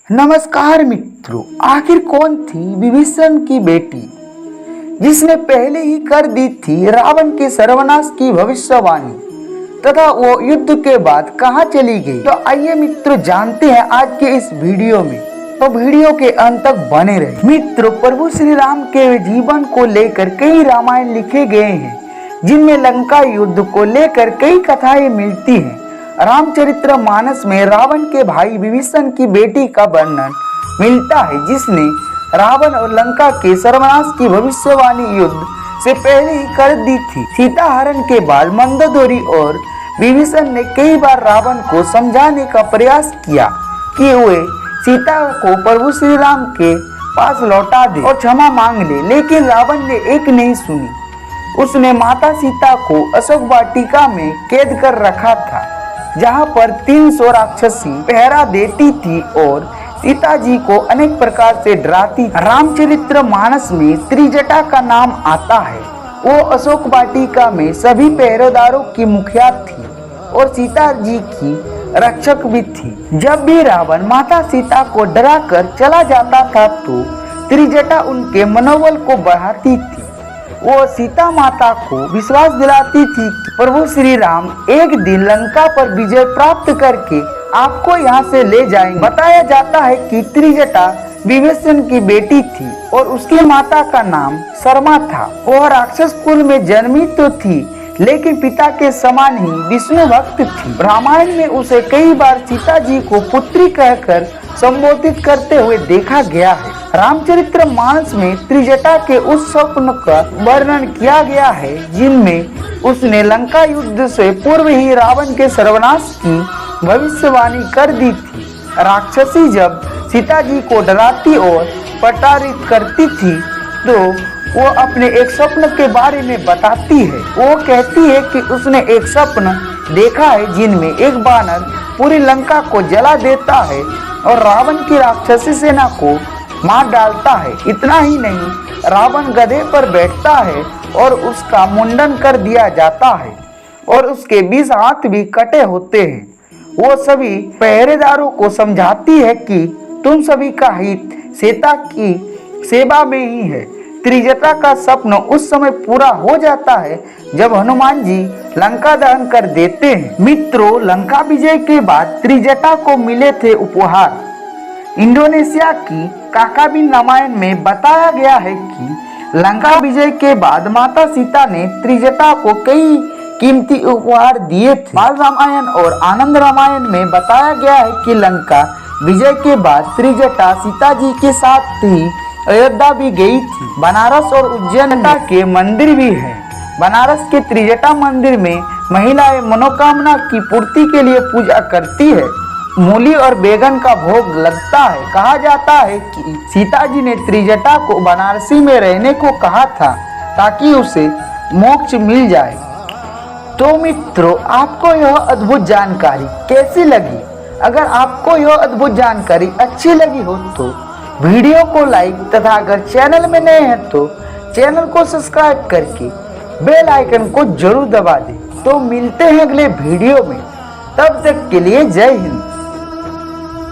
नमस्कार मित्रों, आखिर कौन थी विभीषण की बेटी जिसने पहले ही कर दी थी रावण के सर्वनाश की भविष्यवाणी तथा वो युद्ध के बाद कहाँ चली गई? तो आइए मित्रों जानते हैं आज के इस वीडियो में। तो वीडियो के अंत तक बने रहे। मित्रों, प्रभु श्री राम के जीवन को लेकर कई रामायण लिखे गए हैं जिनमें लंका युद्ध को लेकर कई कथाएं मिलती हैं। रामचरित्र मानस में रावण के भाई विभीषण की बेटी का वर्णन मिलता है जिसने रावण और लंका के सर्वनाश की भविष्यवाणी युद्ध से पहले ही कर दी थी। सीता हरण के बाद मंदोदरी और विभीषण ने कई बार रावण को समझाने का प्रयास किया कि वे सीता को प्रभु श्री राम के पास लौटा दे और क्षमा मांग ले, लेकिन रावण ने एक नहीं सुनी। उसने माता सीता को अशोक वाटिका में कैद कर रखा था जहाँ पर 300 राक्षसी पहरा देती थी और सीता जी को अनेक प्रकार से डराती। रामचरित्र मानस में त्रिजटा का नाम आता है। वो अशोक वाटिका में सभी पहरेदारों की मुखिया थी और सीता जी की रक्षक भी थी। जब भी रावण माता सीता को डरा कर चला जाता था तो त्रिजटा उनके मनोबल को बढ़ाती थी। वो सीता माता को विश्वास दिलाती थी कि प्रभु श्री राम एक दिन लंका पर विजय प्राप्त करके आपको यहाँ से ले जाएंगे। बताया जाता है कि त्रिजटा विभीषण की बेटी थी और उसकी माता का नाम शर्मा था। वह राक्षस कुल में जन्मी तो थी लेकिन पिता के समान ही विष्णु भक्त थी। रामायण में उसे कई बार सीता जी को पुत्री कहकर संबोधित करते हुए देखा गया है। रामचरित्र मानस में त्रिजटा के उस स्वप्न का वर्णन किया गया है जिनमें उसने लंका युद्ध से पूर्व ही रावण के सर्वनाश की भविष्यवाणी कर दी थी। राक्षसी जब सीता जी को डराती और प्रताड़ित करती थी तो वो अपने एक स्वप्न के बारे में बताती है। वो कहती है कि उसने एक स्वप्न देखा है जिनमें एक बानर पूरी लंका को जला देता है और रावण की राक्षसी सेना को मार डालता है। इतना ही नहीं, रावण गधे पर बैठता है और उसका मुंडन कर दिया जाता है और उसके 20 हाथ भी कटे होते हैं। वो सभी पहरेदारों को समझाती है कि तुम सभी का हित सीता की सेवा में ही है। त्रिजटा का स्वप्न उस समय पूरा हो जाता है जब हनुमान जी लंका दहन कर देते हैं। मित्रों, लंका विजय के बाद त्रिजटा को मिले थे उपहार। इंडोनेशिया की काकाबिन रामायण में बताया गया है कि लंका विजय के बाद माता सीता ने त्रिजटा को कई कीमती उपहार दिए थे। बाल रामायण और आनंद रामायण में बताया गया है कि लंका विजय के बाद त्रिजटा सीता जी के साथ ही अयोध्या भी गई थी। बनारस और उज्जैन के मंदिर भी है। बनारस के त्रिजटा मंदिर में महिलाएं मनोकामना की पूर्ति के लिए पूजा करती है। मूली और बैगन का भोग लगता है। कहा जाता है कि सीता जी ने त्रिजटा को बनारसी में रहने को कहा था ताकि उसे मोक्ष मिल जाए। तो मित्रों, आपको यह अद्भुत जानकारी कैसी लगी? अगर आपको यह अद्भुत जानकारी अच्छी लगी हो तो वीडियो को लाइक तथा अगर चैनल में नए हैं तो चैनल को सब्सक्राइब करके बेल आइकन को जरूर दबा दें। तो मिलते हैं अगले वीडियो में, तब तक के लिए जय हिंद।